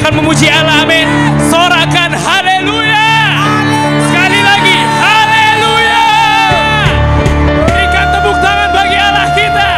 akan memuji Allah, amin. Sorakan haleluya. Sekali lagi, haleluya. Berikan tepuk tangan bagi Allah kita.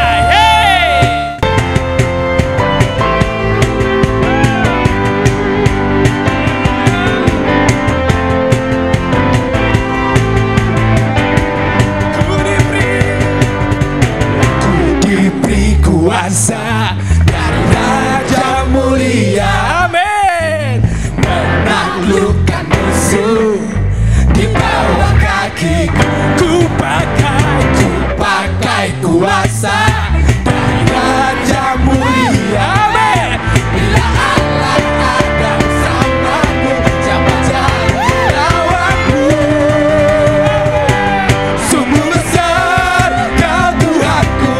Kuasa dari Raja mulia, amin, menaklukkan musuh di bawah kakiku. Ku pakai kuasa dari Raja mulia, amin. Bila Allah ada bersamaku, siapa jadi lawanku? Sungguh besar Kau Tuhanku,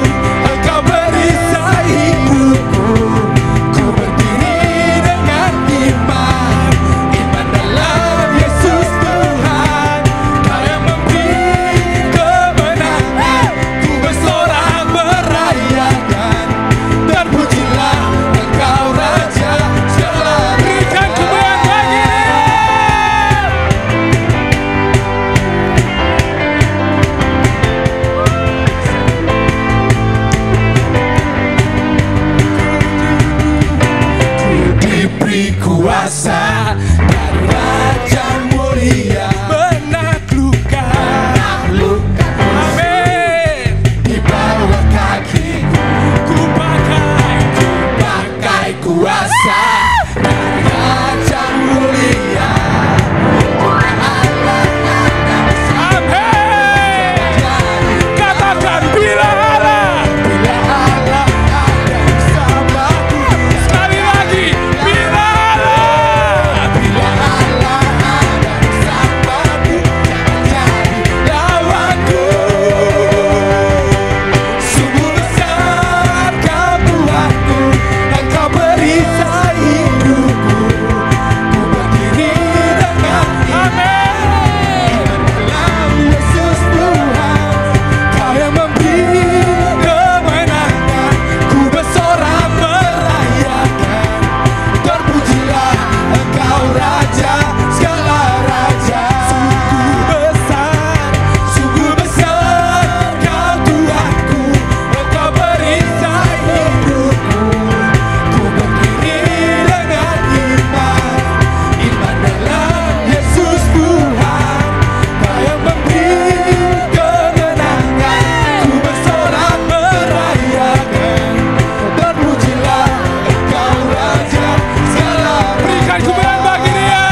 Engkau perisai hidupku. Ku berdiri dengan iman dalam Yesus Tuhan. Kau yang memberi kemenangan. Ku bersorak merayakan, terpujilah Engkau Raja segala. Berikan kemuliaan bagi diberi kuasa dari Raja mulia, menaklukkan, amin, di bawah kakiku. Ku pakai kuasa dari Raja mulia. Amin. Katakan bila Allah ada bersamaku. Sekali lagi, bila Allah ada bersamaku, jangan jadi lawanku. Sungguh besar Kau Tuhanku, Engkau perisai hidupku. Ku berdiri dengan amin dalam Yesus Tuhan. Kau yang memberi kemenangan. Ku bersorak merayakan, terpujilah Engkau Raja segala raja. Sungguh besar Kau Tuhanku, Engkau perisai hidupku. Ku berdiri dengan iman dalam Yesus Tuhan. Kau yang memberi kemenangan. Ku bersorak merayakan, terpujilah Engkau Raja segala. Berikan kemuliaan bagi Dia.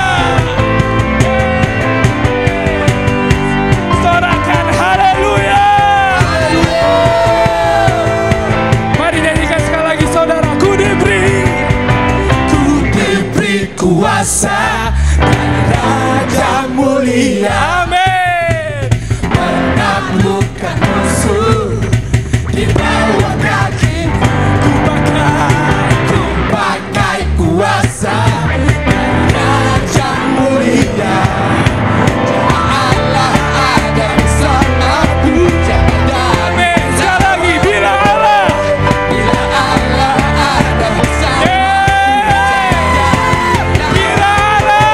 Sorakan haleluya. Mari nyanyikan sekali lagi, saudara. Ku diberi kuasa dari Raja mulia, amin, menaklukkan musuh di bawah kakiku. Ku pakai kuasa dari Raja mulia. Allah ada bersamaku, jangan amin. Sekali lagi, bila Allah ada bersamaku, bila Allah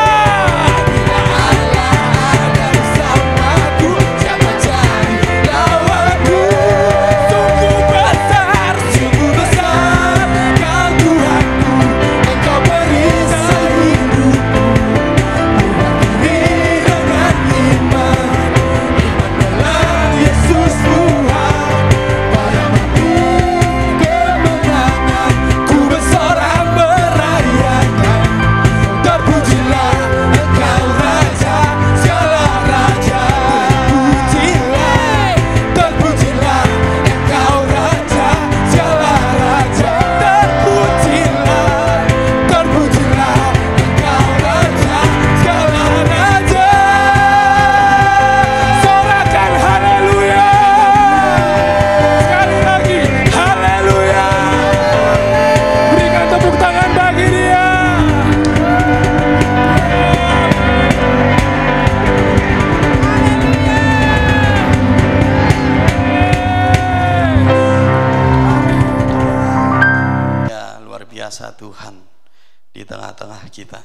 di tengah-tengah kita.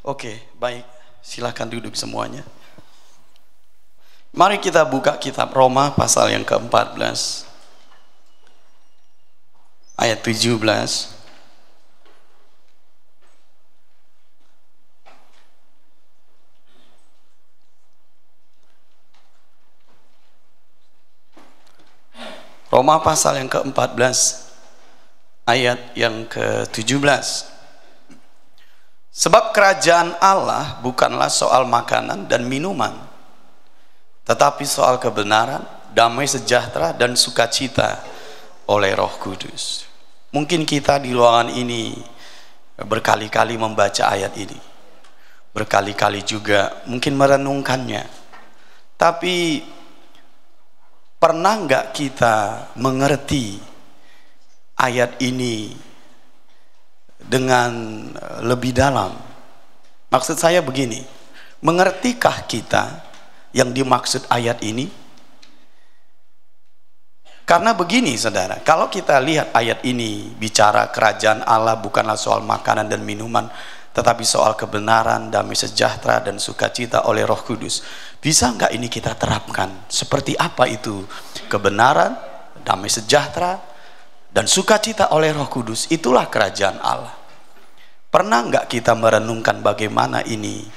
Oke, baik. Silakan duduk semuanya. Mari kita buka kitab Roma pasal yang ke-14 ayat 17. Roma pasal yang ke-14 ayat yang ke-17. Sebab kerajaan Allah bukanlah soal makanan dan minuman, tetapi soal kebenaran, damai sejahtera dan sukacita oleh Roh Kudus. Mungkin kita di ruangan ini berkali-kali membaca ayat ini, berkali-kali juga mungkin merenungkannya. Tapi pernah nggak kita mengerti ayat ini dengan lebih dalam? Maksud saya begini, mengertikah kita yang dimaksud ayat ini? Karena begini saudara, kalau kita lihat ayat ini bicara kerajaan Allah bukanlah soal makanan dan minuman, tetapi soal kebenaran, damai sejahtera dan sukacita oleh Roh Kudus. Bisa nggak ini kita terapkan? Seperti apa itu kebenaran, damai sejahtera dan sukacita oleh Roh Kudus? Itulah kerajaan Allah. Pernah nggak kita merenungkan bagaimana ini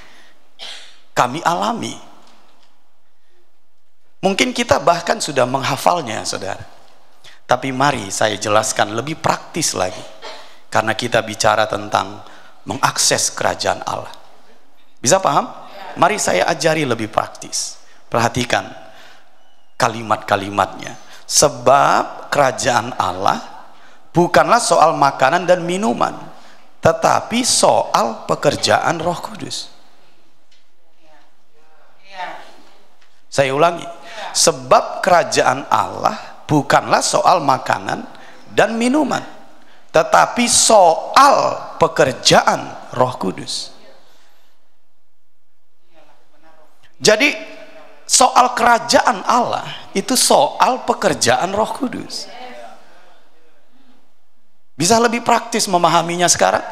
kami alami? Mungkin kita bahkan sudah menghafalnya saudara, tapi mari saya jelaskan lebih praktis lagi, karena kita bicara tentang mengakses kerajaan Allah. Bisa paham? Mari saya ajari lebih praktis. Perhatikan kalimat-kalimatnya. Sebab kerajaan Allah bukanlah soal makanan dan minuman, tetapi soal pekerjaan Roh Kudus. Saya ulangi. Sebab kerajaan Allah bukanlah soal makanan dan minuman, tetapi soal pekerjaan Roh Kudus. Jadi soal kerajaan Allah itu soal pekerjaan Roh Kudus. Bisa lebih praktis memahaminya sekarang?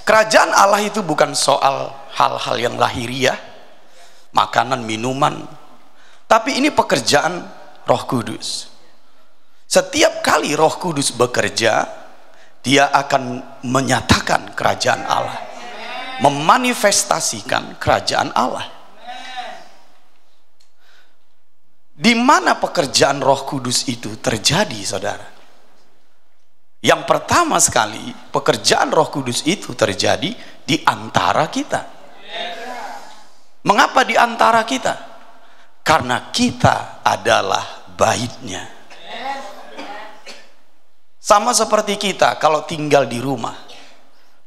Kerajaan Allah itu bukan soal hal-hal yang lahiriah, makanan, minuman, tapi ini pekerjaan Roh Kudus. Setiap kali Roh Kudus bekerja, dia akan menyatakan kerajaan Allah, memanifestasikan kerajaan Allah. Di mana pekerjaan Roh Kudus itu terjadi, saudara? Yang pertama sekali, pekerjaan Roh Kudus itu terjadi di antara kita. Mengapa di antara kita? Karena kita adalah baitnya. Sama seperti kita kalau tinggal di rumah.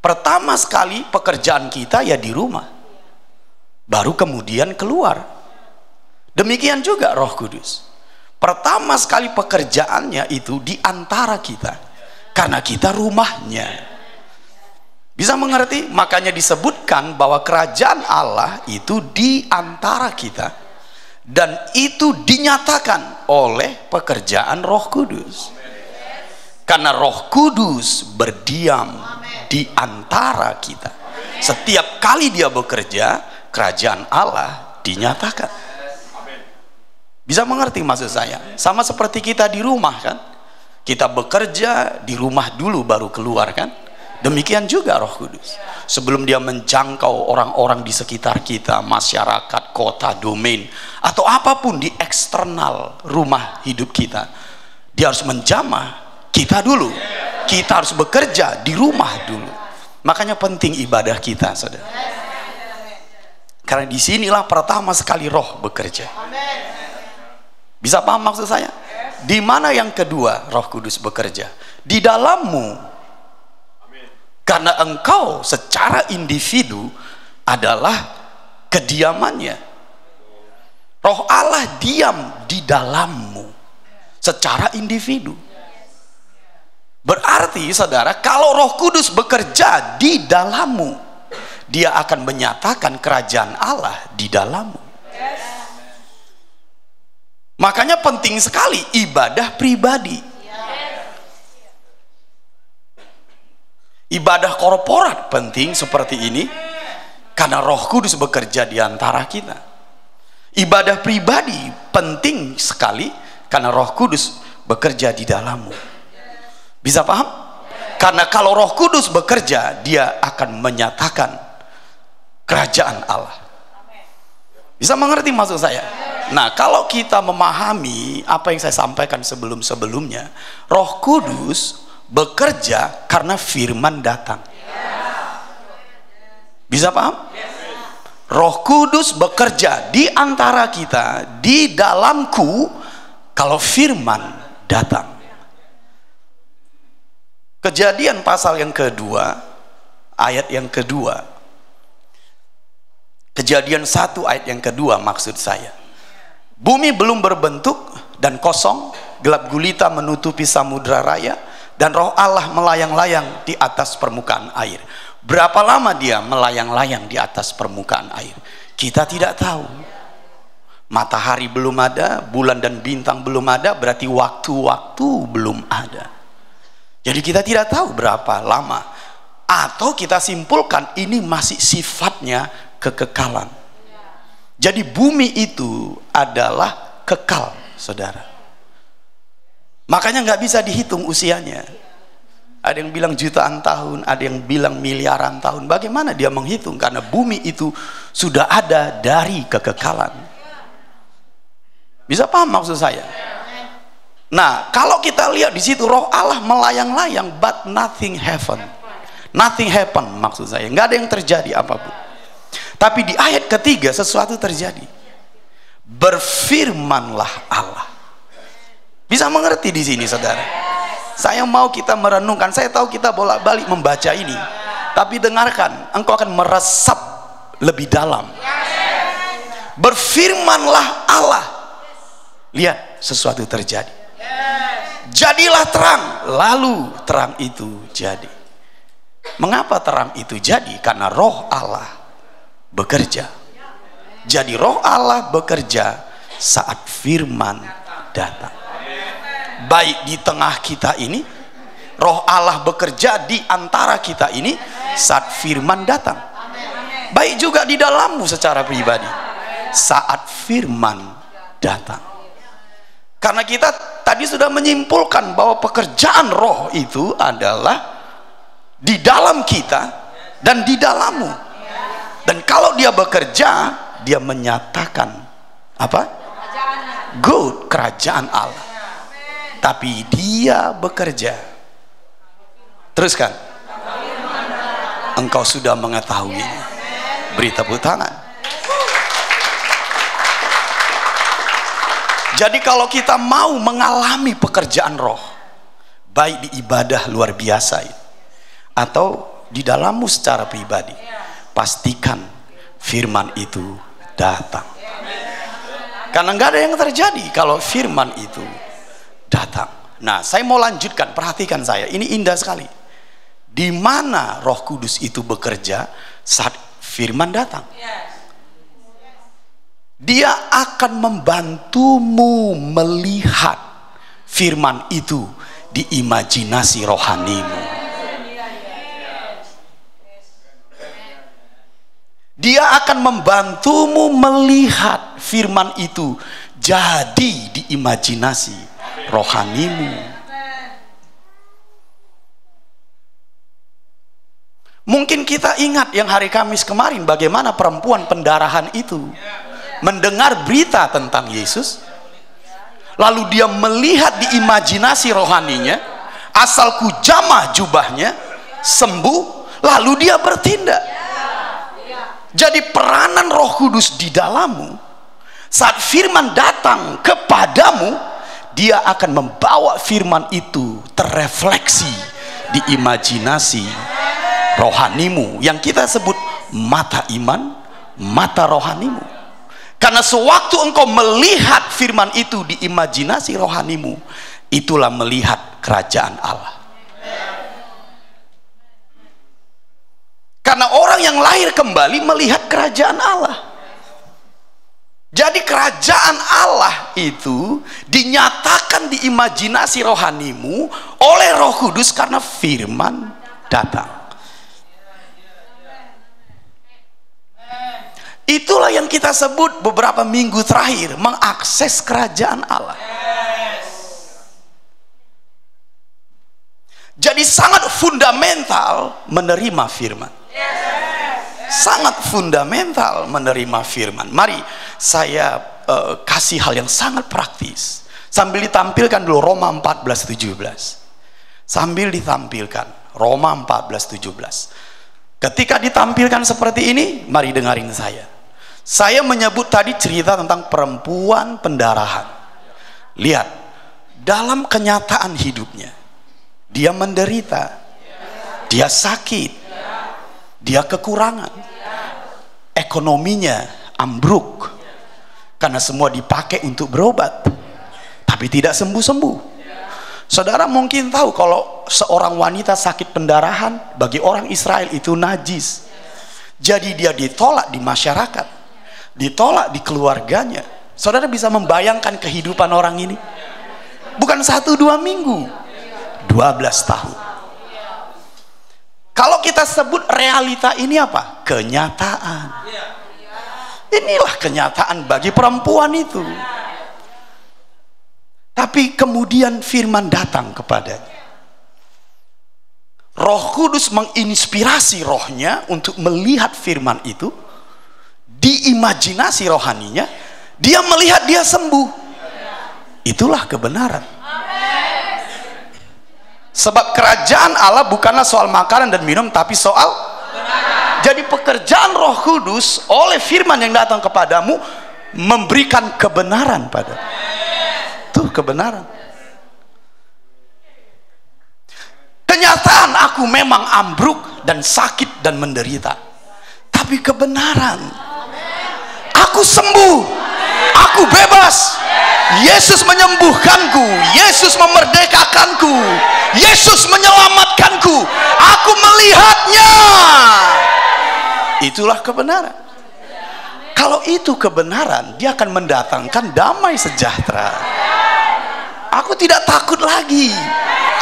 Pertama sekali pekerjaan kita ya di rumah, baru kemudian keluar. Demikian juga Roh Kudus. Pertama sekali pekerjaannya itu di antara kita, karena kita rumahnya. Bisa mengerti? Makanya disebutkan bahwa kerajaan Allah itu di antara kita, dan itu dinyatakan oleh pekerjaan Roh Kudus. Karena Roh Kudus berdiam di antara kita. Setiap kali dia bekerja, kerajaan Allah dinyatakan. Bisa mengerti maksud saya? Sama seperti kita di rumah kan? Kita bekerja di rumah dulu baru keluar kan? Demikian juga Roh Kudus. Sebelum dia menjangkau orang-orang di sekitar kita, masyarakat, kota, domain, atau apapun di eksternal rumah hidup kita, dia harus menjamah kita dulu. Kita harus bekerja di rumah dulu. Makanya penting ibadah kita, saudara. Karena disinilah pertama sekali Roh bekerja. Bisa paham maksud saya? Di mana yang kedua Roh Kudus bekerja? Di dalammu. Karena engkau secara individu adalah kediamannya. Roh Allah diam di dalammu secara individu. Berarti saudara, kalau Roh Kudus bekerja di dalammu, dia akan menyatakan kerajaan Allah di dalammu. Makanya penting sekali ibadah pribadi. Ibadah korporat penting seperti ini karena Roh Kudus bekerja di antara kita. Ibadah pribadi penting sekali karena Roh Kudus bekerja di dalammu. Bisa paham? Karena kalau Roh Kudus bekerja, dia akan menyatakan kerajaan Allah. Bisa mengerti maksud saya? Nah, kalau kita memahami apa yang saya sampaikan sebelum-sebelumnya, Roh Kudus bekerja karena firman datang. Bisa paham? Roh Kudus bekerja di antara kita, di dalamku, kalau firman datang. Kejadian pasal yang kedua, ayat yang kedua. Kejadian 1 ayat yang kedua maksud saya. Bumi belum berbentuk dan kosong, gelap gulita menutupi samudra raya, dan Roh Allah melayang-layang di atas permukaan air. Berapa lama dia melayang-layang di atas permukaan air? Kita tidak tahu. Matahari belum ada, bulan dan bintang belum ada, berarti waktu-waktu belum ada. Jadi kita tidak tahu berapa lama. Atau kita simpulkan ini masih sifatnya kekekalan. Jadi bumi itu adalah kekal, saudara. Makanya nggak bisa dihitung usianya. Ada yang bilang jutaan tahun, ada yang bilang miliaran tahun. Bagaimana dia menghitung? Karena bumi itu sudah ada dari kekekalan. Bisa paham maksud saya? Nah, kalau kita lihat di situ Roh Allah melayang-layang, but nothing happen. Nothing happen maksud saya. Nggak ada yang terjadi apapun. Tapi di ayat ketiga sesuatu terjadi. Berfirmanlah Allah. Bisa mengerti di sini, saudara? Saya mau kita merenungkan. Saya tahu kita bolak-balik membaca ini, tapi dengarkan, engkau akan meresap lebih dalam. Berfirmanlah Allah. Lihat, sesuatu terjadi. Jadilah terang, lalu terang itu jadi. Mengapa terang itu jadi? Karena Roh Allah bekerja. Jadi Roh Allah bekerja saat firman datang. Baik di tengah kita ini, Roh Allah bekerja di antara kita ini saat firman datang. Baik juga di dalammu secara pribadi saat firman datang. Karena kita tadi sudah menyimpulkan bahwa pekerjaan Roh itu adalah di dalam kita dan di dalammu. Dan kalau dia bekerja, dia menyatakan apa? Good, kerajaan Allah. Tapi dia bekerja. Teruskan. Engkau sudah mengetahui. Beri tepuk tangan. Jadi kalau kita mau mengalami pekerjaan Roh, baik di ibadah luar biasa atau di dalammu secara pribadi, pastikan firman itu datang. Karena nggak ada yang terjadi kalau firman itu datang. Nah, saya mau lanjutkan, perhatikan saya, ini indah sekali. Di mana Roh Kudus itu bekerja saat firman datang? Dia akan membantumu melihat firman itu di imajinasi rohanimu. Dia akan membantumu melihat firman itu jadi di imajinasi rohanimu. Mungkin kita ingat yang hari Kamis kemarin bagaimana perempuan pendarahan itu mendengar berita tentang Yesus, lalu dia melihat di imajinasi rohaninya, asalku jamah jubahnya, sembuh, lalu dia bertindak. Jadi peranan Roh Kudus di dalammu, saat firman datang kepadamu, dia akan membawa firman itu terrefleksi di imajinasi rohanimu, yang kita sebut mata iman, mata rohanimu. Karena sewaktu engkau melihat firman itu di imajinasi rohanimu, itulah melihat kerajaan Allah. Karena orang yang lahir kembali melihat kerajaan Allah. Jadi kerajaan Allah itu dinyatakan di imajinasi rohanimu oleh Roh Kudus karena firman datang. kita sebut beberapa minggu terakhir, mengakses kerajaan Allah. Jadi sangat fundamental menerima firman. Sangat fundamental menerima firman. Mari saya kasih hal yang sangat praktis. Sambil ditampilkan dulu Roma 14:17. Sambil ditampilkan Roma 14:17. Ketika ditampilkan seperti ini, mari dengarin saya. Saya menyebut tadi cerita tentang perempuan pendarahan. Lihat, dalam kenyataan hidupnya, dia menderita, dia sakit, dia kekurangan, ekonominya ambruk, karena semua dipakai untuk berobat, tapi tidak sembuh-sembuh. Saudara mungkin tahu kalau seorang wanita sakit pendarahan, bagi orang Israel itu najis. Jadi dia ditolak di masyarakat, ditolak di keluarganya. Saudara bisa membayangkan kehidupan orang ini? Bukan 1-2 minggu, 12 tahun. Kalau kita sebut realita ini apa? Kenyataan. Inilah kenyataan bagi perempuan itu. Tapi kemudian firman datang kepadanya. Roh Kudus menginspirasi rohnya untuk melihat firman itu. Diimajinasi rohaninya, dia melihat dia sembuh. Itulah kebenaran. Sebab kerajaan Allah bukanlah soal makanan dan minum, tapi soal kebenaran. Jadi pekerjaan Roh Kudus oleh firman yang datang kepadamu memberikan kebenaran padamu. Itu kebenaran. Kenyataan aku memang ambruk dan sakit dan menderita, tapi kebenaran aku sembuh, aku bebas. Yesus menyembuhkanku, Yesus memerdekakanku, Yesus menyelamatkanku, aku melihatnya. Itulah kebenaran. Kalau itu kebenaran, dia akan mendatangkan damai sejahtera. Aku tidak takut lagi,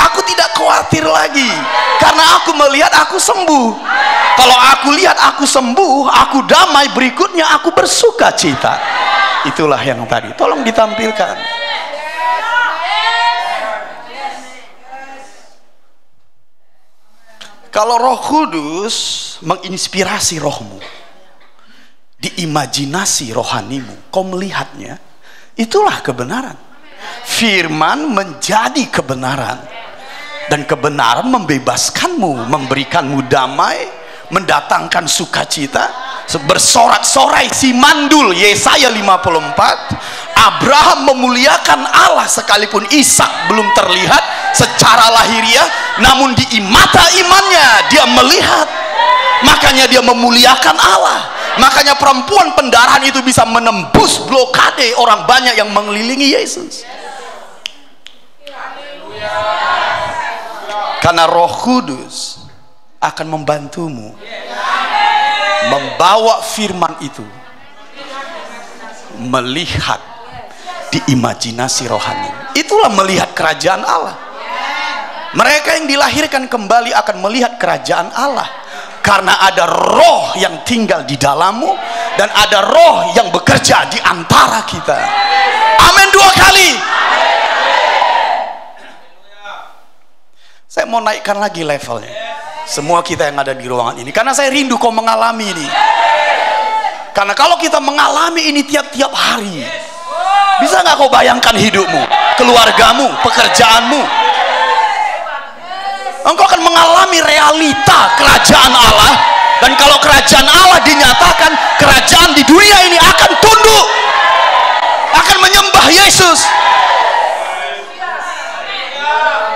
aku tidak khawatir lagi, karena aku melihat aku sembuh. Kalau aku lihat aku sembuh, aku damai, berikutnya aku bersuka cita. Itulah yang tadi, tolong ditampilkan. Kalau Roh Kudus menginspirasi rohmu, diimajinasi rohanimu, kau melihatnya, itulah kebenaran. Firman menjadi kebenaran, dan kebenaran membebaskanmu, memberikanmu damai, mendatangkan sukacita. Bersorak-sorai si mandul Yesaya 54, Abraham memuliakan Allah sekalipun Ishak belum terlihat secara lahiriah, namun di mata imannya dia melihat, makanya dia memuliakan Allah. Makanya perempuan pendarahan itu bisa menembus blokade orang banyak yang mengelilingi Yesus. Karena Roh Kudus akan membantumu membawa firman itu, melihat di imajinasi rohani. Itulah melihat kerajaan Allah. Mereka yang dilahirkan kembali akan melihat kerajaan Allah, karena ada roh yang tinggal di dalammu, dan ada roh yang bekerja di antara kita. Amin 2 kali. Saya mau naikkan lagi levelnya, semua kita yang ada di ruangan ini, karena saya rindu kau mengalami ini. Karena kalau kita mengalami ini tiap-tiap hari, bisa nggak kau bayangkan hidupmu, keluargamu, pekerjaanmu, engkau akan mengalami realita kerajaan Allah. Dan kalau kerajaan Allah dinyatakan, kerajaan di dunia ini akan tunduk, akan menyembah Yesus.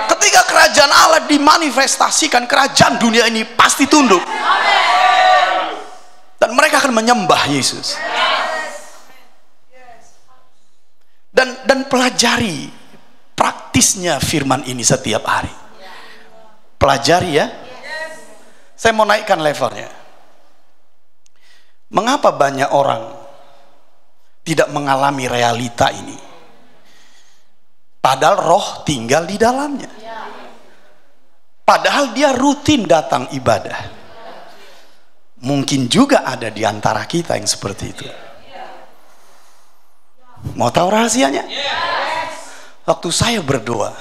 Ketika kerajaan Allah dimanifestasikan, kerajaan dunia ini pasti tunduk, dan mereka akan menyembah Yesus. Dan pelajari praktisnya firman ini setiap hari. Pelajari ya. Saya mau naikkan levelnya. Mengapa banyak orang tidak mengalami realita ini, padahal roh tinggal di dalamnya? Padahal dia rutin datang ibadah. Mungkin juga ada di antara kita yang seperti itu. Mau tahu rahasianya? Waktu saya berdoa,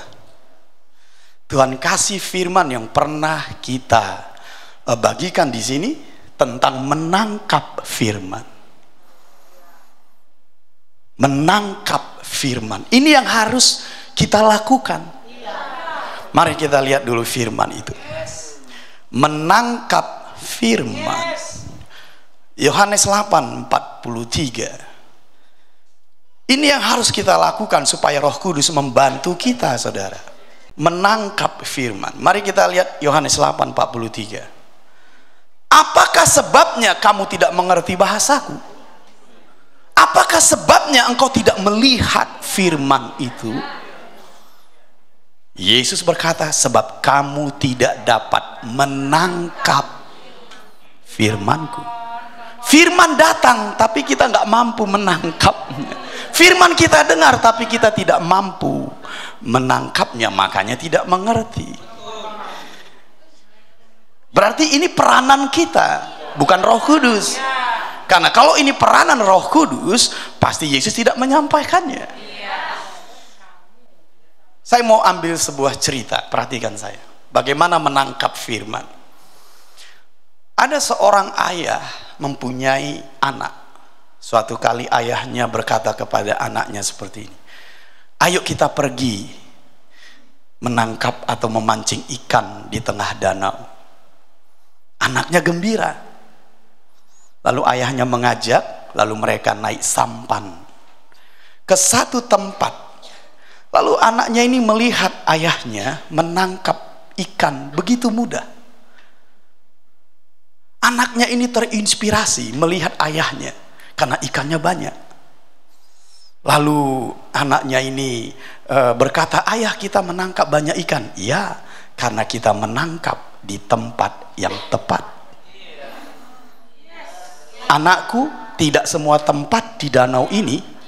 Tuhan kasih firman yang pernah kita bagikan di sini tentang menangkap firman. Menangkap firman. Ini yang harus kita lakukan. Mari kita lihat dulu firman itu. Menangkap firman. Yohanes 8:43. Ini yang harus kita lakukan supaya Roh Kudus membantu kita, saudara. Menangkap firman. Mari kita lihat Yohanes 8:43. Apakah sebabnya kamu tidak mengerti bahasaku? Apakah sebabnya engkau tidak melihat firman itu? Yesus berkata, sebab kamu tidak dapat menangkap firmanku. Firman datang, tapi kita nggak mampu menangkapnya. Firman kita dengar, tapi kita tidak mampu menangkapnya, makanya tidak mengerti. Berarti ini peranan kita, bukan Roh Kudus. Karena kalau ini peranan Roh Kudus, pasti Yesus tidak menyampaikannya. Saya mau ambil sebuah cerita, perhatikan saya. Bagaimana menangkap firman. Ada seorang ayah mempunyai anak. Suatu kali ayahnya berkata kepada anaknya seperti ini. Ayo kita pergi menangkap atau memancing ikan di tengah danau. Anaknya gembira. Lalu ayahnya mengajak, lalu mereka naik sampan ke satu tempat. Lalu anaknya ini melihat ayahnya menangkap ikan begitu mudah. Anaknya ini terinspirasi melihat ayahnya karena ikannya banyak. Lalu anaknya ini berkata, ayah kita menangkap banyak ikan. Iya, karena kita menangkap di tempat yang tepat. Anakku, tidak semua tempat di danau ini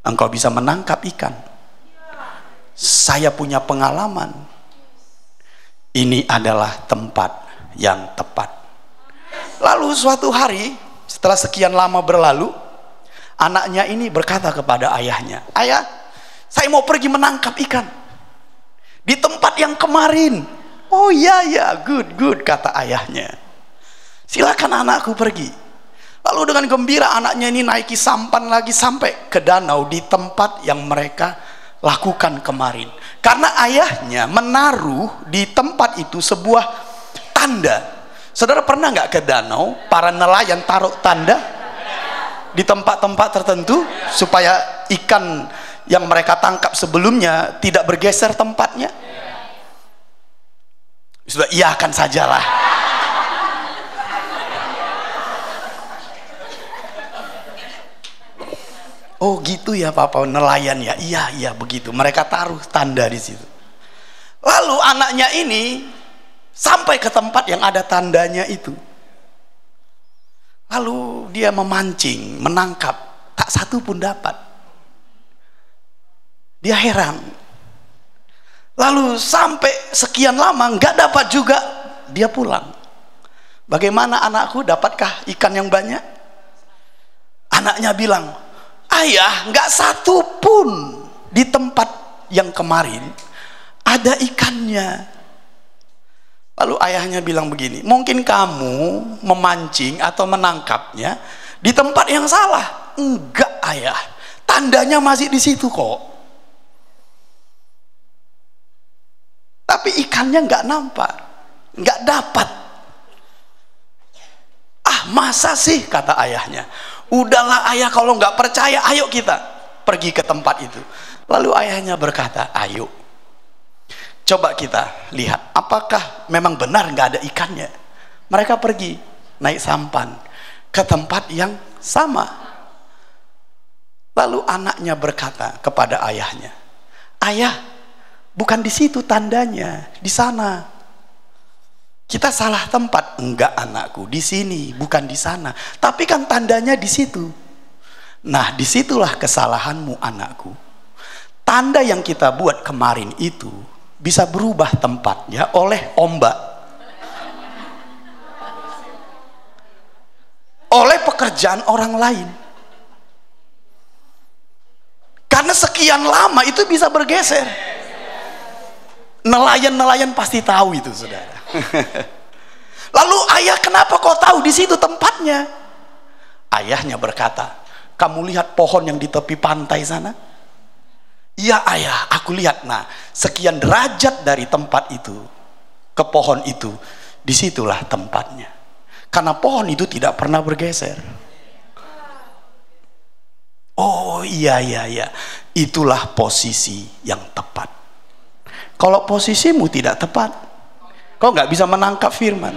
engkau bisa menangkap ikan. Saya punya pengalaman. Ini adalah tempat yang tepat. Lalu suatu hari, setelah sekian lama berlalu, anaknya ini berkata kepada ayahnya, ayah, saya mau pergi menangkap ikan di tempat yang kemarin. Oh iya ya, good, kata ayahnya. Silakan anakku pergi. Lalu dengan gembira anaknya ini naiki sampan lagi sampai ke danau di tempat yang mereka lakukan kemarin. Karena ayahnya menaruh di tempat itu sebuah tanda. Saudara pernah nggak ke danau, para nelayan taruh tanda di tempat-tempat tertentu supaya ikan yang mereka tangkap sebelumnya tidak bergeser tempatnya? Sudah, iya akan sajalah. Oh gitu ya Papa, nelayan ya. Iya begitu. Mereka taruh tanda di situ. Lalu anaknya ini sampai ke tempat yang ada tandanya itu. Lalu dia memancing, menangkap, tak satu pun dapat. Dia heran. Lalu sampai sekian lama nggak dapat juga, dia pulang. Bagaimana anakku, dapatkah ikan yang banyak? Anaknya bilang, ayah, nggak satu pun di tempat yang kemarin ada ikannya. Lalu ayahnya bilang begini, mungkin kamu memancing atau menangkapnya di tempat yang salah. Enggak ayah, tandanya masih di situ kok. Tapi ikannya nggak nampak, nggak dapat. Ah masa sih, kata ayahnya. Udahlah ayah, kalau nggak percaya ayo kita pergi ke tempat itu. Lalu ayahnya berkata, ayo coba kita lihat apakah memang benar nggak ada ikannya. Mereka pergi naik sampan ke tempat yang sama. Lalu anaknya berkata kepada ayahnya, ayah, bukan di situ tandanya, di sana. Kita salah tempat. Enggak anakku, di sini, bukan di sana. Tapi kan tandanya di situ. Nah, disitulah kesalahanmu anakku. Tanda yang kita buat kemarin itu bisa berubah tempatnya oleh ombak, oleh pekerjaan orang lain. sekian lama itu bisa bergeser. Nelayan-nelayan pasti tahu itu, saudara. Lalu ayah, kenapa kau tahu di situ tempatnya? Ayahnya berkata, kamu lihat pohon yang di tepi pantai sana? Iya ayah, aku lihat. Nah, sekian derajat dari tempat itu ke pohon itu, disitulah tempatnya. Karena pohon itu tidak pernah bergeser. Oh iya, itulah posisi yang tepat. Kalau posisimu tidak tepat, kau nggak bisa menangkap firman.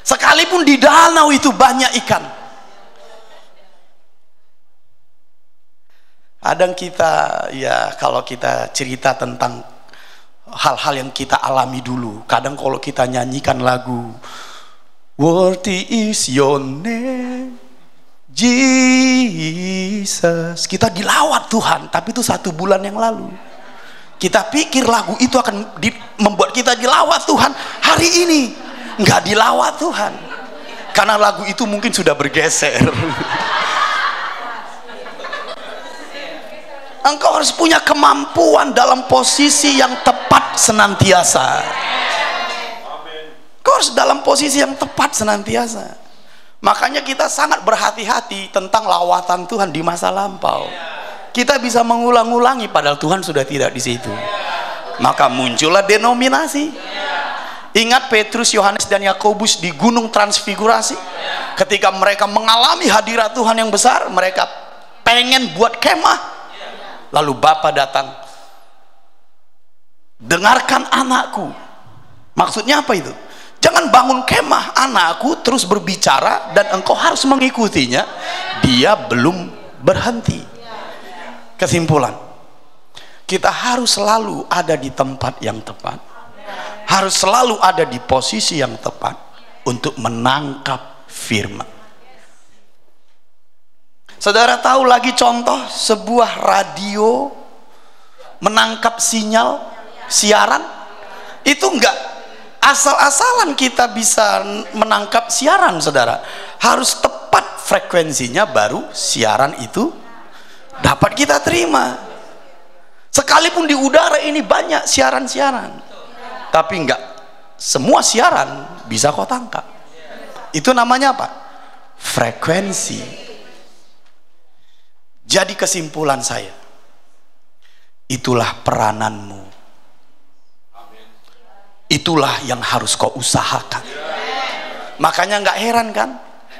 Sekalipun di danau itu banyak ikan. Kadang kita, ya kalau kita cerita tentang hal-hal yang kita alami dulu, kadang kalau kita nyanyikan lagu Worthy is your name Jesus, kita dilawat Tuhan, tapi itu 1 bulan yang lalu. Kita pikir lagu itu akan membuat kita dilawat Tuhan. Hari ini nggak dilawat Tuhan, karena lagu itu mungkin sudah bergeser. Engkau harus punya kemampuan dalam posisi yang tepat senantiasa. Engkau harus dalam posisi yang tepat senantiasa. Makanya kita sangat berhati-hati tentang lawatan Tuhan di masa lampau. Kita bisa mengulang-ulangi padahal Tuhan sudah tidak di situ. Maka muncullah denominasi. Ingat Petrus, Yohanes dan Yakobus di Gunung Transfigurasi. Ketika mereka mengalami hadirat Tuhan yang besar, mereka pengen buat kemah. Lalu Bapa datang. Dengarkan anakku. Maksudnya apa itu? Jangan bangun kemah anakku terus berbicara dan engkau harus mengikutinya. Dia belum berhenti. Kesimpulan, kita harus selalu ada di tempat yang tepat, harus selalu ada di posisi yang tepat untuk menangkap firman. Saudara tahu lagi contoh sebuah radio menangkap sinyal siaran? Itu enggak asal-asalan kita bisa menangkap siaran, saudara. Harus tepat frekuensinya baru siaran itu dapat kita terima. Sekalipun di udara ini banyak siaran-siaran, tapi enggak semua siaran bisa kau tangkap. Itu namanya apa? Frekuensi. Jadi kesimpulan saya, itulah perananmu. Itulah yang harus kau usahakan. Makanya nggak heran kan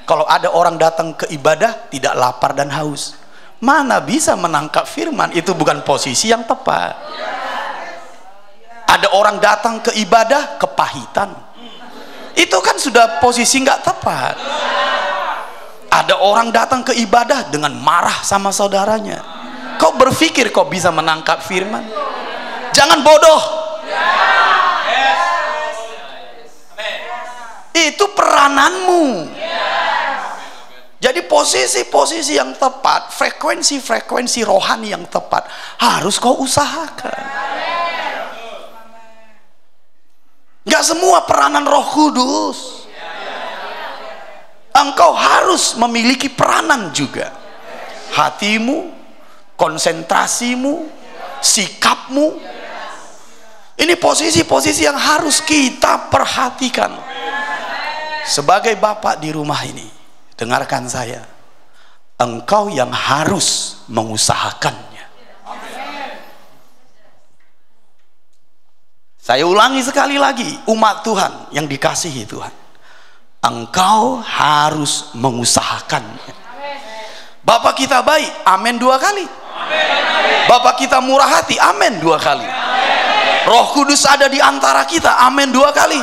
kalau ada orang datang ke ibadah tidak lapar dan haus. Mana bisa menangkap firman? Itu bukan posisi yang tepat. Ada orang datang ke ibadah kepahitan. Itu kan sudah posisi nggak tepat. Ada orang datang ke ibadah dengan marah sama saudaranya. Kau berpikir kau bisa menangkap firman? Jangan bodoh. Itu perananmu. Jadi posisi-posisi yang tepat, frekuensi-frekuensi rohani yang tepat harus kau usahakan. Gak semua peranan Roh Kudus. Engkau harus memiliki peranan juga. Hatimu, konsentrasimu, sikapmu. Ini posisi-posisi yang harus kita perhatikan. Sebagai bapak di rumah ini, dengarkan saya, engkau yang harus mengusahakannya. Saya ulangi sekali lagi, umat Tuhan yang dikasihi Tuhan, engkau harus mengusahakannya. Bapak kita baik, amin 2 kali. Bapak kita murah hati, amin 2 kali. Roh Kudus ada di antara kita, amin 2 kali.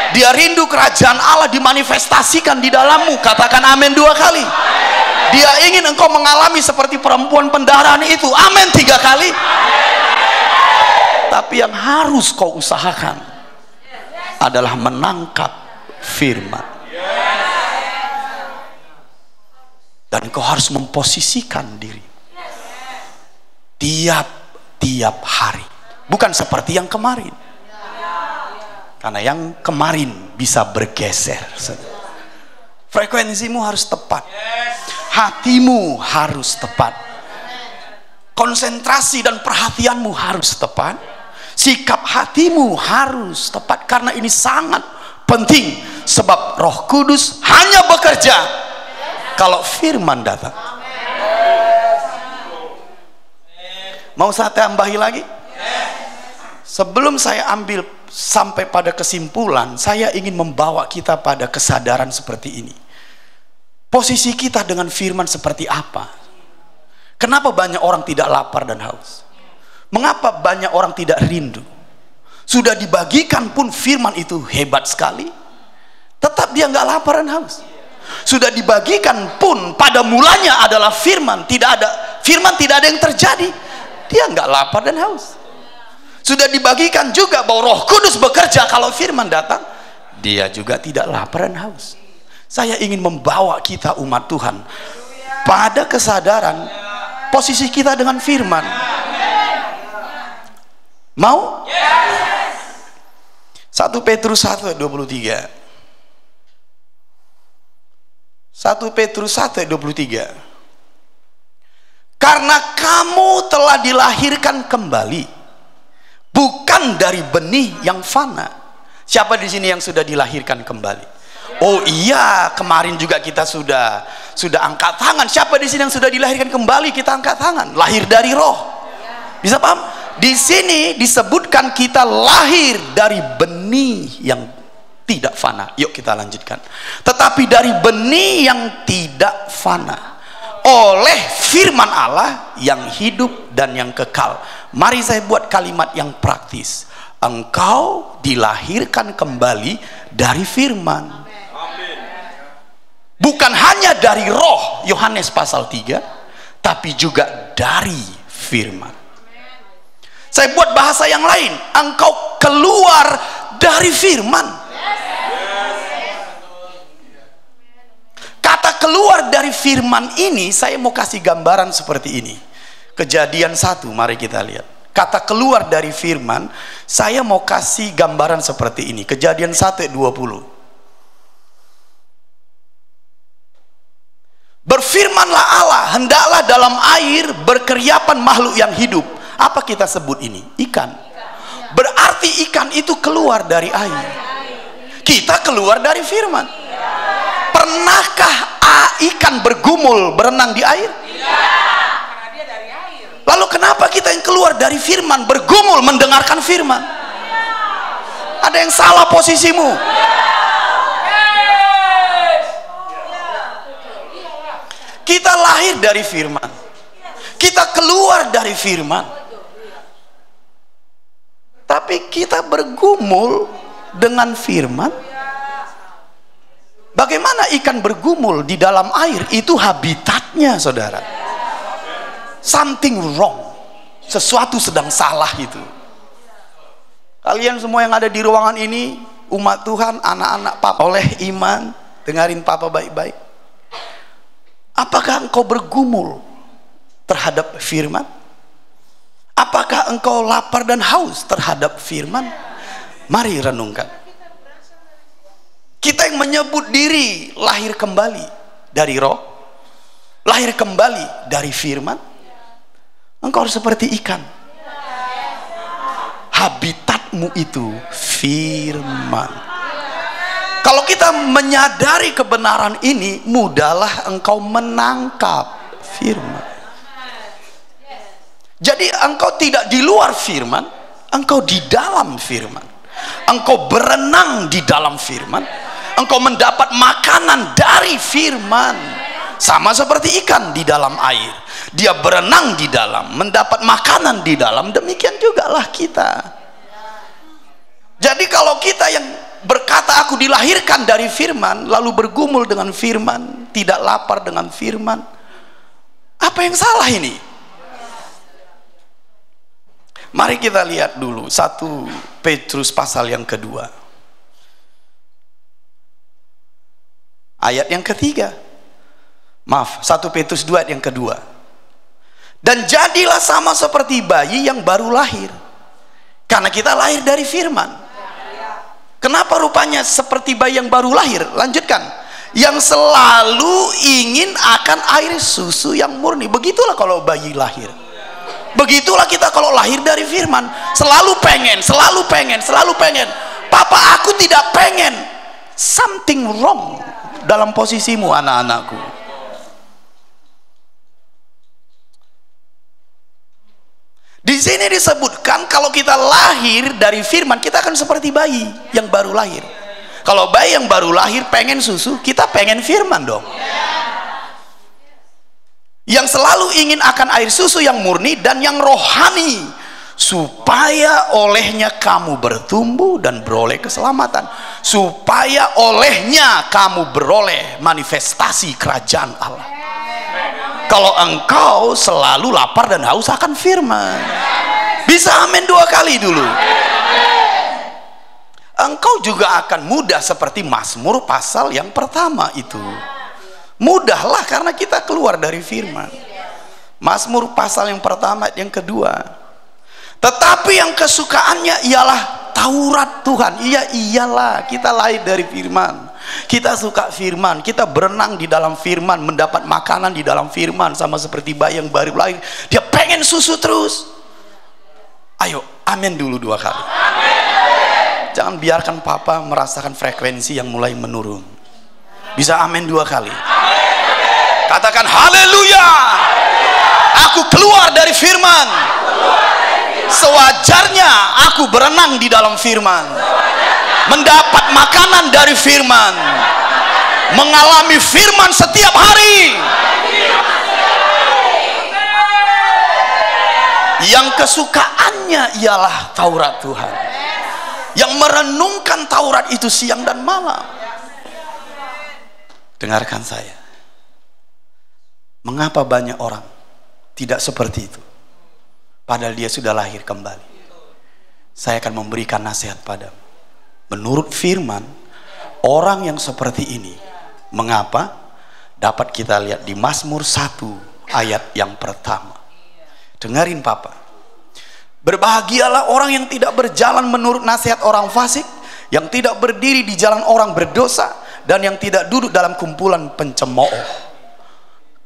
Dia rindu kerajaan Allah dimanifestasikan di dalammu, katakan amin 2 kali. Dia ingin engkau mengalami seperti perempuan pendarahan itu, amin 3 kali. Tapi yang harus kau usahakan adalah menangkap firman. Dan kau harus memposisikan diri tiap hari, bukan seperti yang kemarin. Karena yang kemarin bisa bergeser. Frekuensimu harus tepat. hatimu harus tepat. Konsentrasi dan perhatianmu harus tepat. Sikap hatimu harus tepat, karena ini sangat penting, sebab Roh Kudus hanya bekerja kalau firman datang. Mau saya tambahi lagi? Sebelum saya ambil sampai pada kesimpulan, saya ingin membawa kita pada kesadaran seperti ini. Posisi kita dengan firman seperti apa? Kenapa banyak orang tidak lapar dan haus? Mengapa banyak orang tidak rindu? Sudah dibagikan pun firman itu hebat sekali, tetap dia nggak lapar dan haus. Sudah dibagikan pun pada mulanya adalah firman, tidak ada yang terjadi, dia nggak lapar dan haus. Sudah dibagikan juga bahwa Roh Kudus bekerja kalau firman datang, dia juga tidak lapar dan haus. Saya ingin membawa kita umat Tuhan pada kesadaran posisi kita dengan firman. Mau? 1 Petrus 1 ayat 23. 1 Petrus 1 ayat 23. Karena kamu telah dilahirkan kembali, bukan dari benih yang fana. Siapa di sini yang sudah dilahirkan kembali? Oh iya, kemarin juga kita sudah angkat tangan. Siapa di sini yang sudah dilahirkan kembali? Kita angkat tangan. Lahir dari Roh. Bisa paham? Di sini disebutkan kita lahir dari benih yang tidak fana. Yuk kita lanjutkan. Tetapi dari benih yang tidak fana, oleh firman Allah yang hidup dan yang kekal. Mari saya buat kalimat yang praktis. Engkau dilahirkan kembali dari firman. Bukan hanya dari Roh, Yohanes pasal 3, tapi juga dari firman. Saya buat bahasa yang lain, engkau keluar dari firman. Kata keluar dari firman ini, saya mau kasih gambaran seperti ini. Kejadian 1, mari kita lihat. Kata keluar dari firman, saya mau kasih gambaran seperti ini. Kejadian 1 ayat 20. Berfirmanlah Allah, hendaklah dalam air berkeriapan makhluk yang hidup. Apa kita sebut ini? Ikan. Berarti ikan itu keluar dari air. Kita keluar dari firman. Pernahkah ikan bergumul berenang di air? Lalu kenapa kita yang keluar dari firman bergumul mendengarkan firman? Ada yang salah posisimu. Kita lahir dari firman. Kita keluar dari firman. Tapi kita bergumul dengan firman. Bagaimana ikan bergumul di dalam air? Itu habitatnya, saudara. Something wrong. Sesuatu sedang salah itu. Kalian semua yang ada di ruangan ini, umat Tuhan, anak-anak Papa oleh iman, dengarin Papa baik-baik. Apakah engkau bergumul terhadap firman? Apakah engkau lapar dan haus terhadap firman? Mari renungkan. Kita yang menyebut diri lahir kembali dari Roh, lahir kembali dari firman, engkau harus seperti ikan. Habitatmu itu firman. Kalau kita menyadari kebenaran ini, mudahlah engkau menangkap firman. Jadi engkau tidak di luar firman, engkau di dalam firman. Engkau berenang di dalam firman. Engkau mendapat makanan dari firman. Sama seperti ikan di dalam air. Dia berenang di dalam, mendapat makanan di dalam. Demikian juga lah kita. Jadi kalau kita yang berkata aku dilahirkan dari firman, lalu bergumul dengan firman, tidak lapar dengan firman, apa yang salah ini? Mari kita lihat dulu 1 Petrus pasal yang kedua, ayat yang ketiga. Maaf, 1 Petrus 2 ayat yang kedua. Dan jadilah sama seperti bayi yang baru lahir, karena kita lahir dari firman. Kenapa rupanya seperti bayi yang baru lahir? Lanjutkan. yang selalu ingin akan air susu yang murni. Begitulah kalau bayi lahir. Begitulah kita kalau lahir dari firman. Selalu pengen, selalu pengen, selalu pengen. Papa, aku tidak pengen. Something wrong dalam posisimu, anak-anakku. Di sini disebutkan kalau kita lahir dari firman, kita akan seperti bayi yang baru lahir. Kalau bayi yang baru lahir pengen susu, kita pengen firman dong. Yang selalu ingin akan air susu yang murni dan yang rohani, supaya olehnya kamu bertumbuh dan beroleh keselamatan, supaya olehnya kamu beroleh manifestasi kerajaan Allah. Kalau engkau selalu lapar dan haus akan firman, bisa amin 2 kali dulu. Engkau juga akan mudah seperti Mazmur pasal yang pertama itu. Mudahlah karena kita keluar dari firman. Mazmur pasal yang pertama, yang kedua. Tetapi yang kesukaannya ialah Taurat Tuhan. Iyalah, kita lahir dari firman. Kita suka firman, kita berenang di dalam firman, mendapat makanan di dalam firman, sama seperti bayi yang baru lahir. Dia pengen susu terus. Ayo, amin dulu 2 kali. Jangan biarkan papa merasakan frekuensi yang mulai menurun. Bisa amin 2 kali. Katakan haleluya. Aku keluar dari firman. Sewajarnya aku berenang di dalam firman, mendapat makanan dari firman, mengalami firman setiap hari. Yang kesukaannya ialah Taurat Tuhan, yang merenungkan Taurat itu siang dan malam. Dengarkan saya, mengapa banyak orang tidak seperti itu padahal dia sudah lahir kembali? Saya akan memberikan nasihat padamu. Menurut firman, orang yang seperti ini, mengapa? Dapat kita lihat di Mazmur 1 ayat yang pertama. Dengarin papa. Berbahagialah orang yang tidak berjalan menurut nasihat orang fasik, yang tidak berdiri di jalan orang berdosa, dan yang tidak duduk dalam kumpulan pencemooh.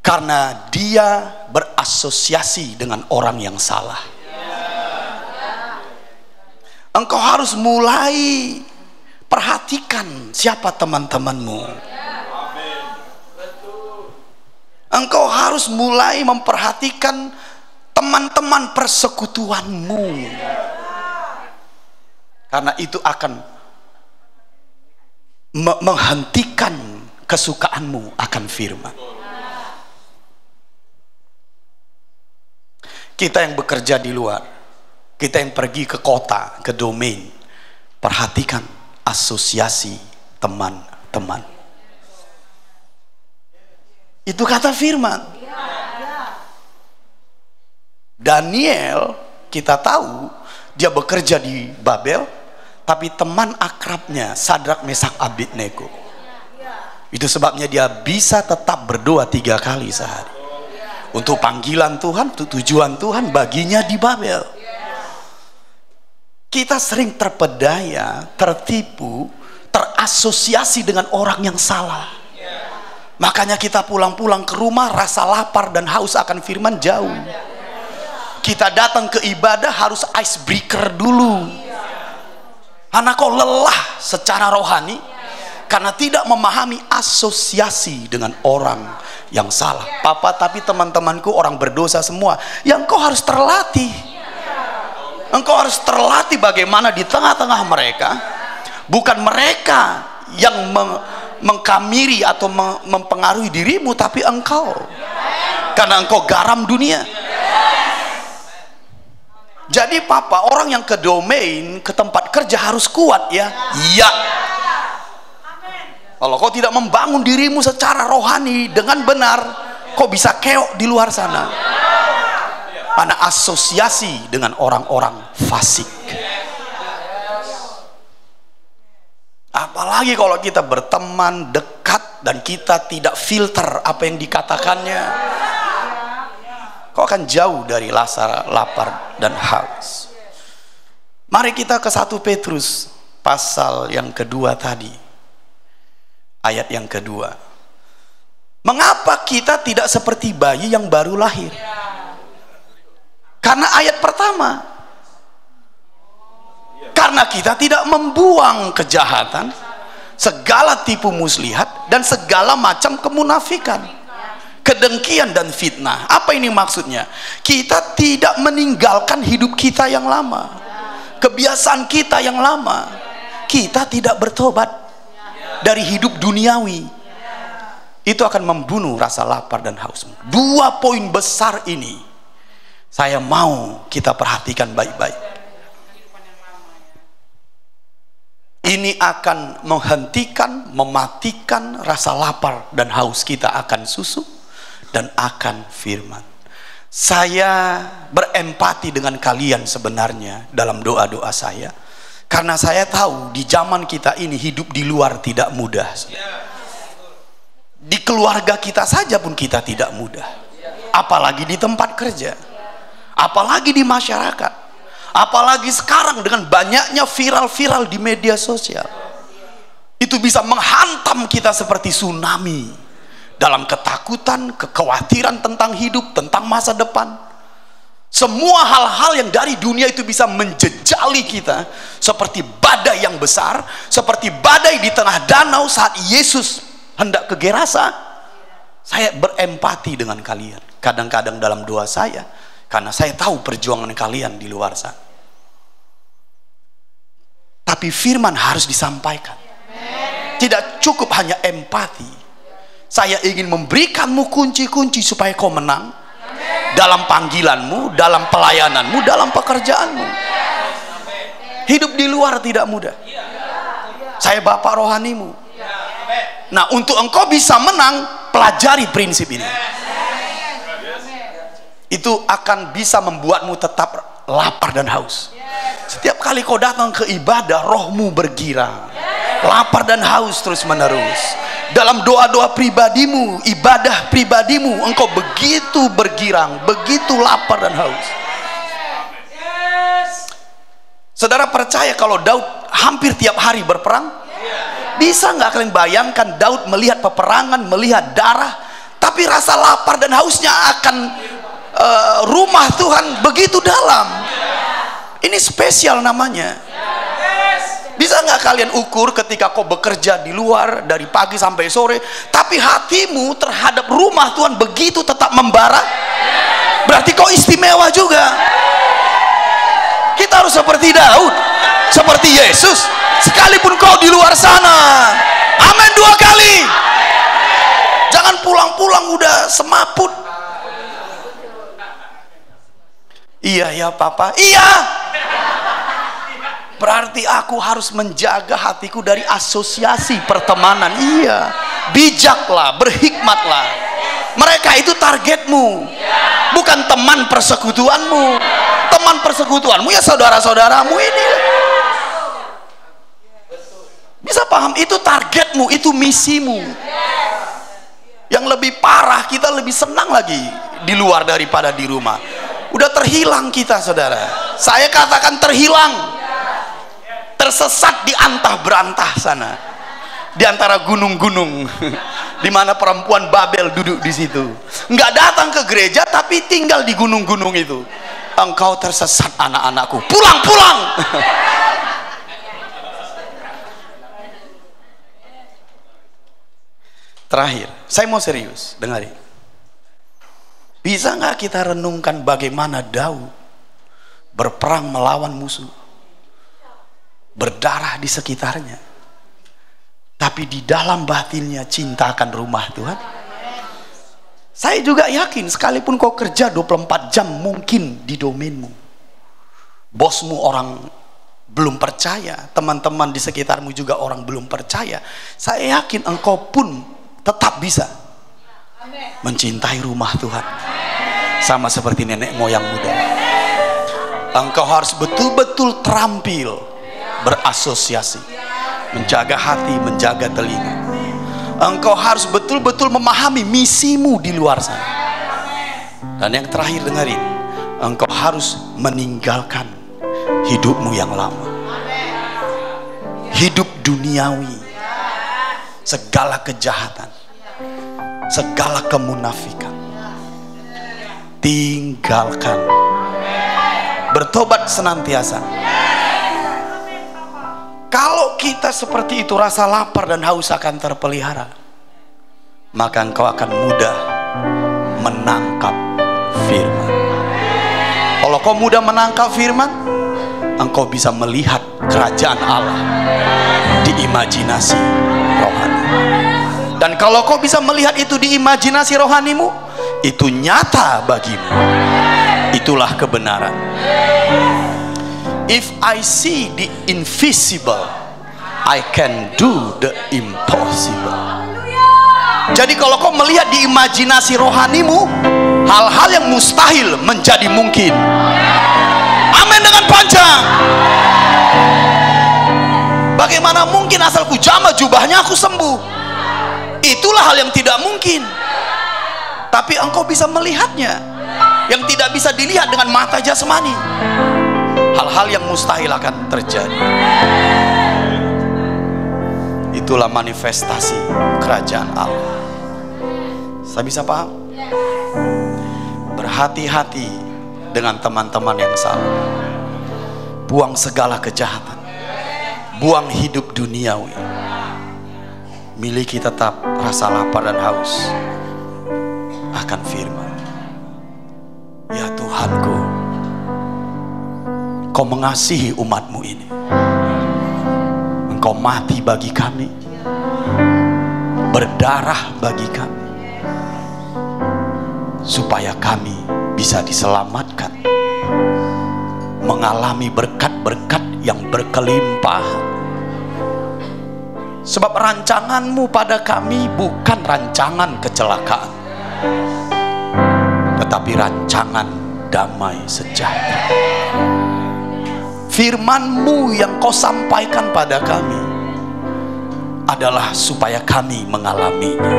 Karena dia berasosiasi dengan orang yang salah. Engkau harus mulai perhatikan siapa teman-temanmu. Engkau harus mulai memperhatikan teman-teman persekutuanmu, karena itu akan menghentikan kesukaanmu akan firman. Kita yang bekerja di luar, kita yang pergi ke kota, ke domain, perhatikan asosiasi teman-teman. Itu kata firman. Daniel, kita tahu dia bekerja di Babel, tapi teman akrabnya Sadrak, Mesak, Abednego. Itu sebabnya dia bisa tetap berdoa 3 kali sehari untuk panggilan Tuhan, untuk tujuan Tuhan baginya di Babel. Kita sering terpedaya, tertipu, terasosiasi dengan orang yang salah. Makanya kita pulang-pulang ke rumah rasa lapar dan haus akan firman jauh. Kita datang ke ibadah harus icebreaker dulu. Anak kau lelah secara rohani karena tidak memahami asosiasi dengan orang yang salah. Papa, tapi teman-temanku orang berdosa semua. Yang kau harus terlatih. Engkau harus terlatih bagaimana di tengah-tengah mereka, bukan mereka yang mengkamiri atau mempengaruhi dirimu, tapi engkau, karena engkau garam dunia. Jadi papa, orang yang ke domain, ke tempat kerja harus kuat ya. Iya. Kalau kau tidak membangun dirimu secara rohani dengan benar, kau bisa keok di luar sana. Karena asosiasi dengan orang-orang fasik. Apalagi kalau kita berteman dekat dan kita tidak filter apa yang dikatakannya, kau akan jauh dari rasa lapar dan haus. Mari kita ke 1 Petrus pasal yang kedua tadi, ayat yang kedua. Mengapa kita tidak seperti bayi yang baru lahir? Karena ayat pertama. Karena kita tidak membuang kejahatan, segala tipu muslihat, dan segala macam kemunafikan, kedengkian dan fitnah. Apa ini maksudnya? Kita tidak meninggalkan hidup kita yang lama, kebiasaan kita yang lama. Kita tidak bertobat dari hidup duniawi. Itu akan membunuh rasa lapar dan hausmu. Dua poin besar ini saya mau kita perhatikan baik-baik. Ini akan menghentikan, mematikan rasa lapar dan haus kita akan susu dan akan firman. Saya berempati dengan kalian sebenarnya dalam doa-doa saya, karena saya tahu di zaman kita ini hidup di luar tidak mudah. Di keluarga kita saja pun kita tidak mudah, apalagi di tempat kerja, apalagi di masyarakat, apalagi sekarang dengan banyaknya viral-viral di media sosial. Itu bisa menghantam kita seperti tsunami, dalam ketakutan, kekhawatiran tentang hidup, tentang masa depan. Semua hal-hal yang dari dunia itu bisa menjejali kita seperti badai yang besar, seperti badai di tengah danau saat Yesus hendak ke Gerasa. Saya berempati dengan kalian kadang-kadang dalam doa saya, karena saya tahu perjuangan kalian di luar sana. Tapi firman harus disampaikan. Tidak cukup hanya empati. Saya ingin memberikanmu kunci-kunci supaya kau menang dalam panggilanmu, dalam pelayananmu, dalam pekerjaanmu. Hidup di luar tidak mudah. Saya bapak rohanimu. Nah, untuk engkau bisa menang, pelajari prinsip ini. Itu akan bisa membuatmu tetap lapar dan haus. Setiap kali kau datang ke ibadah, rohmu bergirang, lapar dan haus terus menerus. Dalam doa-doa pribadimu, ibadah pribadimu, engkau begitu bergirang, begitu lapar dan haus. Saudara percaya kalau Daud hampir tiap hari berperang? Bisa nggak kalian bayangkan Daud melihat peperangan, melihat darah, tapi rasa lapar dan hausnya akan rumah Tuhan begitu dalam. Ini spesial namanya. Bisa nggak kalian ukur ketika kau bekerja di luar dari pagi sampai sore, tapi hatimu terhadap rumah Tuhan begitu tetap membara? Berarti kau istimewa juga. Kita harus seperti Daud, seperti Yesus. Sekalipun kau di luar sana, amin 2 kali. Jangan pulang-pulang udah semaput. Iya ya papa, iya. Berarti aku harus menjaga hatiku dari asosiasi pertemanan. Iya, bijaklah, berhikmatlah. Mereka itu targetmu, bukan teman persekutuanmu. Teman persekutuanmu ya saudara-saudaramu ini. Bisa paham? Itu targetmu, itu misimu. Yang lebih parah, kita lebih senang lagi di luar daripada di rumah. Udah terhilang kita, saudara. Saya katakan terhilang, tersesat di antah berantah sana, di antara gunung-gunung, di mana perempuan Babel duduk di situ. Nggak datang ke gereja, tapi tinggal di gunung-gunung itu. Engkau tersesat, anak-anakku. Pulang-pulang. Terakhir, saya mau serius, dengarin. Bisa nggak kita renungkan bagaimana Daud berperang melawan musuh, berdarah di sekitarnya, tapi di dalam batinnya cinta akan rumah Tuhan? Saya juga yakin, sekalipun kau kerja 24 jam mungkin di domainmu, bosmu orang belum percaya, teman-teman di sekitarmu juga orang belum percaya, saya yakin engkau pun tetap bisa mencintai rumah Tuhan, sama seperti nenek moyang muda. Engkau harus betul-betul terampil berasosiasi, menjaga hati, menjaga telinga. Engkau harus betul-betul memahami misimu di luar sana. Dan yang terakhir, dengarin, engkau harus meninggalkan hidupmu yang lama, hidup duniawi, segala kejahatan, segala kemunafikan. Tinggalkan. Bertobat senantiasa. Kalau kita seperti itu, rasa lapar dan haus akan terpelihara, maka engkau akan mudah menangkap firman. Kalau kau mudah menangkap firman, engkau bisa melihat kerajaan Allah di imajinasi rohani. Dan kalau kau bisa melihat itu di imajinasi rohanimu, itu nyata bagimu. Itulah kebenaran. If I see the invisible, I can do the impossible. Jadi kalau kau melihat di imajinasi rohanimu, hal-hal yang mustahil menjadi mungkin. Amin dengan panjang. Bagaimana mungkin asal ku jamah jubahnya aku sembuh? Itulah hal yang tidak mungkin. Tapi engkau bisa melihatnya, yang tidak bisa dilihat dengan mata jasmani. Hal-hal yang mustahil akan terjadi. Itulah manifestasi kerajaan Allah. Saya bisa paham? Berhati-hati dengan teman-teman yang salah. Buang segala kejahatan, buang hidup duniawi. Miliki tetap rasa lapar dan haus akan firman. Ya Tuhanku, Kau mengasihi umatmu ini. Engkau mati bagi kami, berdarah bagi kami, supaya kami bisa diselamatkan, mengalami berkat-berkat yang berkelimpahan. Sebab rancanganmu pada kami bukan rancangan kecelakaan, tetapi rancangan damai sejahtera. Firman-Mu yang Kau sampaikan pada kami adalah supaya kami mengalaminya,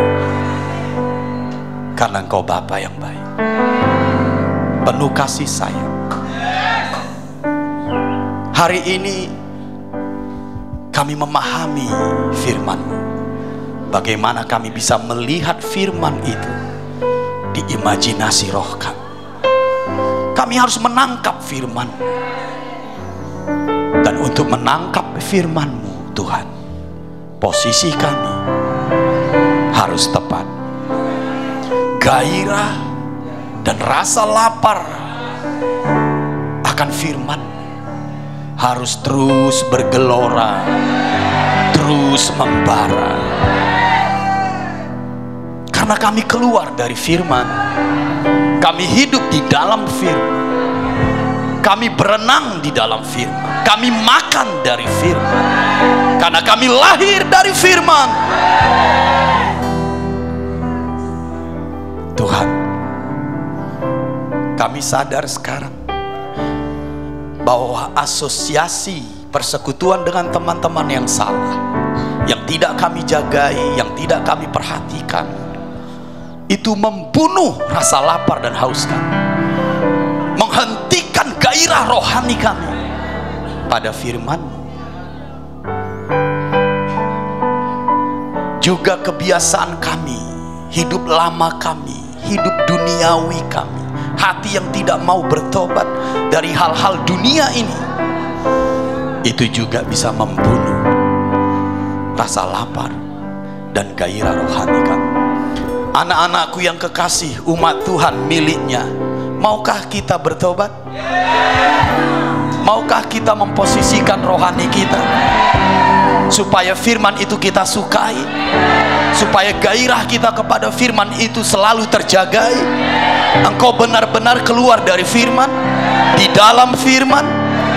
karena Engkau Bapa yang baik, penuh kasih sayang. Hari ini kami memahami firman-Mu. Bagaimana kami bisa melihat firman itu di imajinasi roh kami. Kami harus menangkap firman. Dan untuk menangkap firman-Mu, Tuhan, posisi kami harus tepat. Gairah dan rasa lapar akan firman harus terus bergelora, terus membara. Karena kami keluar dari firman, kami hidup di dalam firman, kami berenang di dalam firman, kami makan dari firman, karena kami lahir dari firman. Tuhan, kami sadar sekarang bahwa asosiasi persekutuan dengan teman-teman yang salah, yang tidak kami jagai, yang tidak kami perhatikan, itu membunuh rasa lapar dan haus kami, menghentikan gairah rohani kami pada firman-Mu. Juga kebiasaan kami, hidup lama kami, hidup duniawi kami, hati yang tidak mau bertobat dari hal-hal dunia ini, itu juga bisa membunuh rasa lapar dan gairah rohani kami. Anak-anakku yang kekasih, umat Tuhan miliknya, maukah kita bertobat? Maukah kita memposisikan rohani kita supaya firman itu kita sukai, supaya gairah kita kepada firman itu selalu terjagai? Engkau benar-benar keluar dari firman, di dalam firman,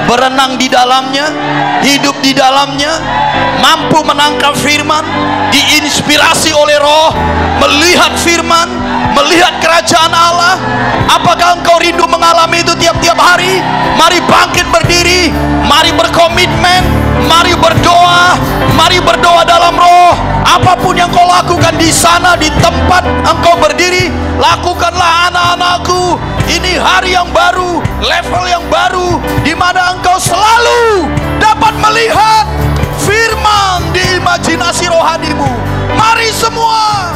berenang di dalamnya, hidup di dalamnya, mampu menangkap firman, diinspirasi oleh roh, melihat firman, melihat kerajaan Allah. Apakah engkau rindu mengalami itu tiap-tiap hari? Mari bangkit berdiri, mari berkomitmen, mari berdoa, mari berdoa dalam roh. Apapun yang kau lakukan di sana, di tempat engkau berdiri, lakukanlah anak-anakku. Ini hari yang baru, level yang baru, di mana engkau selalu dapat melihat firman di imajinasi rohanimu. Mari semua